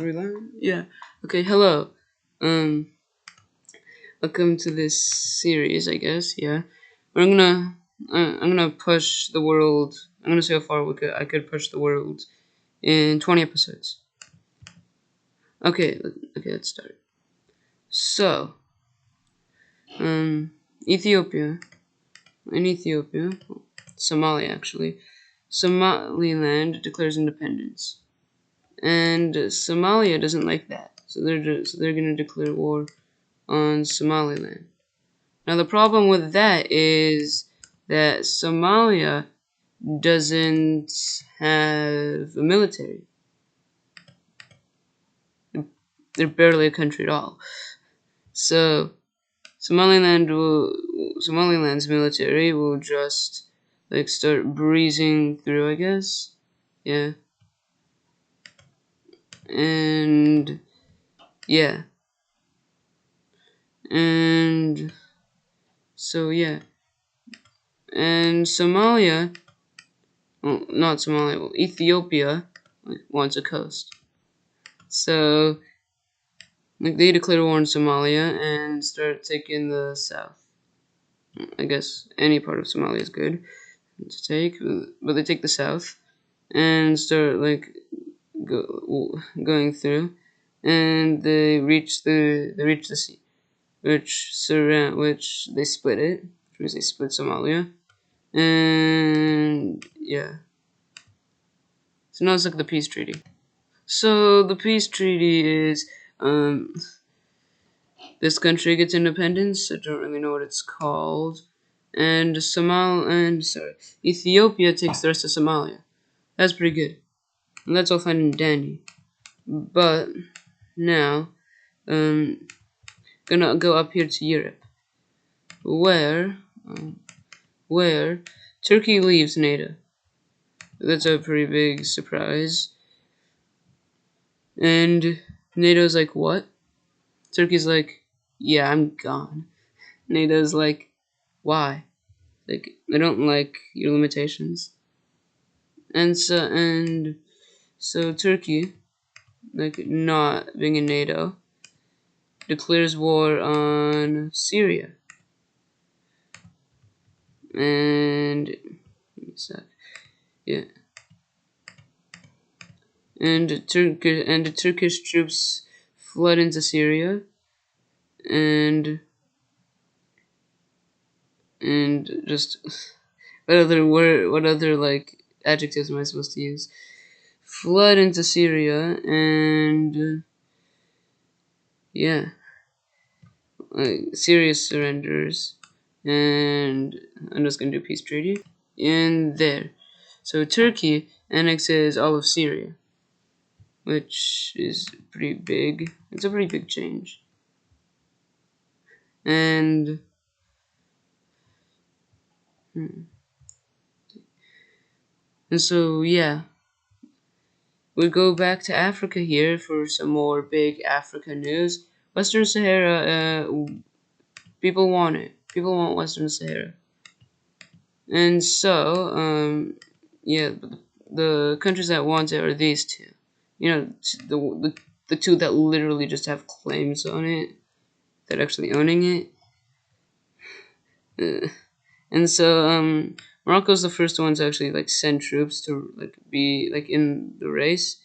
Reline? Yeah. Okay, hello. Um, welcome to this series, I guess. Yeah. I'm gonna push the world. I'm gonna see how far I could push the world in 20 episodes. Okay, let's start. So, um, Ethiopia. In Ethiopia, Somalia actually, Somaliland declares independence, and Somalia doesn't like that, so they're gonna declare war on Somaliland. Now the problem with that is that Somalia doesn't have a military. They're barely a country at all. So Somaliland's military will just like start breezing through, I guess. Yeah. And yeah. And so yeah. And Somalia, well, not Somalia, well, Ethiopia wants a coast. So like they declare war on Somalia and start taking the south. I guess any part of Somalia is good to take, but they take the south and start like going through, and they reach the sea, which they split it, which means they split Somalia, and yeah. So now it's like the peace treaty. So the peace treaty is um this country gets independence. I don't really know what it's called. And Ethiopia takes the rest of Somalia. That's pretty good. And that's all fine and dandy. But now, um, gonna go up here to Europe, where, um, where Turkey leaves NATO. That's a pretty big surprise. And NATO's like, what? Turkey's like, yeah, I'm gone. NATO's like, why? Like, they don't like your limitations. And so Turkey, like not being in NATO, declares war on Syria. And yeah. And the Turkish troops fled into Syria, and just what other like adjectives am I supposed to use? Flood into Syria, and yeah, like Syria surrenders, and I'm just gonna do peace treaty, and there. So Turkey annexes all of Syria, which is pretty big. It's a pretty big change, and hmm, and so yeah. We go back to Africa here for some more big Africa news. Western Sahara, people want it. People want Western Sahara. And so, yeah, the countries that want it are these two. You know, the two that literally just have claims on it, that actually owning it. And so, Morocco's the first one to actually like send troops to like be like in the race,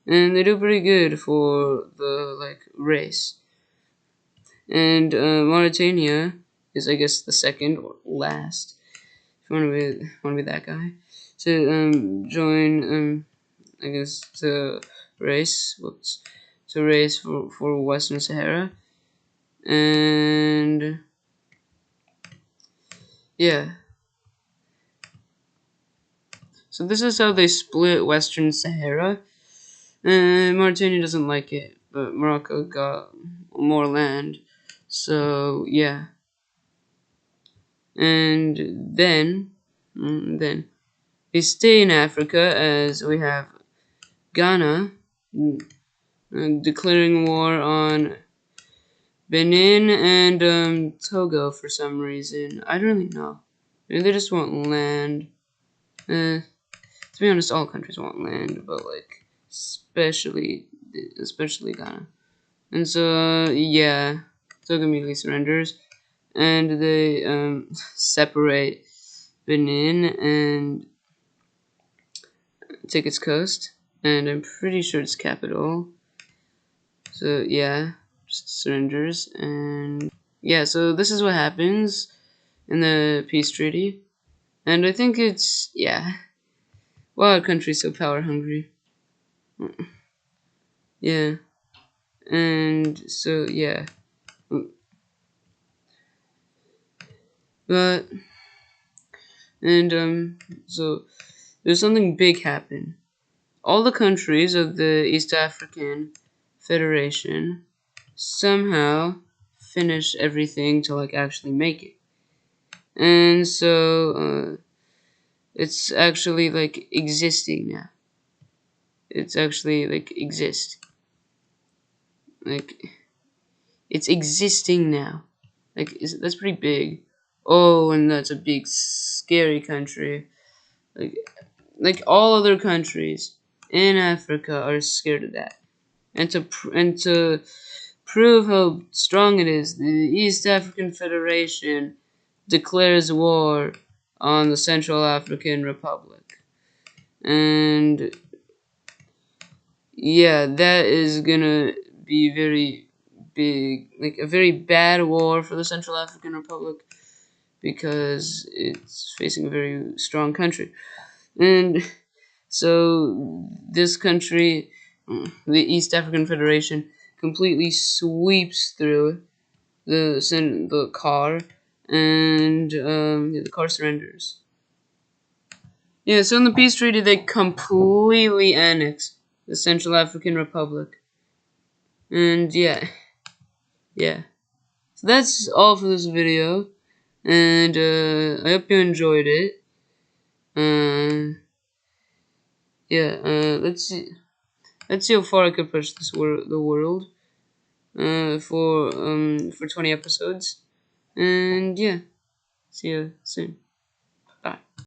and they do pretty good for the like race. And Mauritania is, I guess, the second or last. If you want to be that guy, to join I guess to race. Whoops, to race for Western Sahara, and yeah. So this is how they split Western Sahara. And Mauritania doesn't like it, but Morocco got more land. So yeah. And then we stay in Africa as we have Ghana declaring war on Benin and Togo for some reason. I don't really know. Maybe they just want land. To be honest, all countries want land, but like especially especially Ghana. And so yeah, Togo immediately surrenders, and they separate Benin and take its coast, and I'm pretty sure its capital. So yeah, just surrenders, and yeah, so this is what happens in the peace treaty, and I think it's yeah, wow, our country's so power hungry. Yeah, and so yeah, but and so there's something big happen. All the countries of the East African Federation somehow finish everything to like actually make it. And so it's actually like existing now. It's actually like exist. Like it's existing now. That's pretty big. Oh, and that's a big scary country. Like like all other countries in Africa are scared of that. And to prove how strong it is, the East African Federation declares war on the Central African Republic. And yeah, that is gonna be very big, like a very bad war for the Central African Republic because it's facing a very strong country. And so this country, the East African Federation, completely sweeps through the car, and yeah, the car surrenders. Yeah, so in the peace treaty, they completely annex the Central African Republic, and yeah, yeah. So that's all for this video, and I hope you enjoyed it. Yeah, let's see how far I could push the world, for 20 episodes, and yeah, see you soon.